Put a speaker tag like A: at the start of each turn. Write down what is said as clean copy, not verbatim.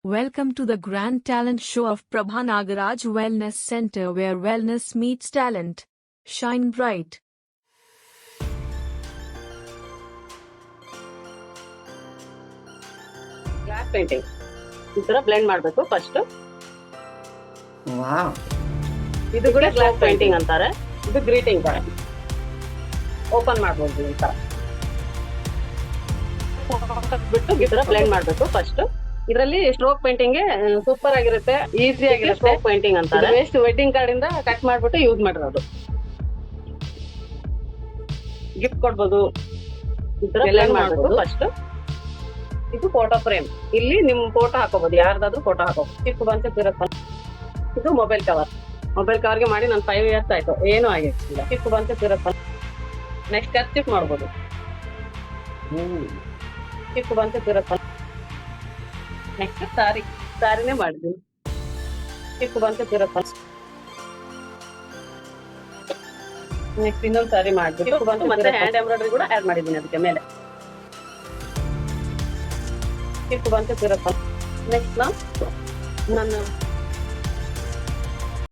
A: Welcome to the Grand Talent Show of Prabha Nagaraj Wellness Center, where wellness meets talent. Shine bright.
B: Glass painting ಈ ತರ blend ಮಾಡಬೇಕು first.
C: Wow,
B: ಇದು ಕೂಡ glass painting ಅಂತಾರೆ. ಇದು greeting ತರ open ಮಾಡ್ಬೋದು. ಈ ತರ ಬಿಟ್ಟು ಈ ತರ ಬ್ಲೆಂಡ್ ಮಾಡಬೇಕು ಫಸ್ಟ್. ಇದರಲ್ಲಿ ಸ್ಟ್ರೋಕ್ ಪೇಂಟಿಂಗ್ ಸೂಪರ್ ಆಗಿರುತ್ತೆ, ಈಸಿ ಆಗಿರುತ್ತೆ. ಸ್ಟ್ರೋಕ್ ಪೇಂಟಿಂಗ್ ಅಂತಾರೆ. ವೇಸ್ಟ್ ವೆಡ್ಡಿಂಗ್ ಕಾರ್ಡ್ ಇಂದ ಕಟ್ ಮಾಡ್ಬಿಟ್ಟು ಯೂಸ್ ಮಾಡಿರೋದು. ಗಿಫ್ಟ್ ಕೊಡ್ಬೋದು. ಈ ತರ ಬ್ಲೆಂಡ್ ಮಾಡಬೇಕು ಫಸ್ಟ್. ಇದು ಫೋಟೋ ಫ್ರೇಮ್. ಇಲ್ಲಿ ನಿಮ್ ಫೋಟೋ ಹಾಕೋಬಹುದು, ಯಾರ್ದಾದ್ರೂ ಫೋಟೋ ಹಾಕೋಬಹುದು. ಚಿಕ್ಕ ಬಂಚ್ ಇರುತ್ತೆ. ಇದು ಮೊಬೈಲ್ ಕವರ್. ಮೊಬೈಲ್ ಕವರ್ಗೆ ಮಾಡಿ ನಾನು 5 years ಆಯ್ತು, ಏನೂ ಆಗಿಲ್ಲ. ಚಿಕ್ಕ ಬಂಚ್ ಇರುತ್ತೆ. ನೆಕ್ಸ್ಟ್ ಕರ್ಚಿಪ್ ಮಾಡ್ಬೋದು. ಚಿಕ್ಕ ಬಂಚ್ ಇರುತ್ತೆ. ನೆಕ್ಸ್ಟ್ ಸಾರಿನೇ ಮಾಡಿದ್ವಿ. ಚಿಕ್ಕ ಬಂಚ್ ಇರುತ್ತೆ. ನೆಕ್ಸ್ಟ್ ಇನ್ನೊಂದು ಸಾರಿ ಮಾಡ್ಬಿಟ್ಟು ಚಿಕ್ಕ ಬಂಚ್ ಮತ್ತೆ ಹ್ಯಾಂಡ್ ಎಂಬ್ರಾಯ್ಡರಿ ಕೂಡ ಆಡ್ ಮಾಡಿದ್ದೀನಿ ಅದಕ್ಕೆ ಮೇಲೆ. ಚಿಕ್ಕ ಬಂಚ್ ಇರುತ್ತೆ. ನೆಕ್ಸ್ಟ್ ನಾನು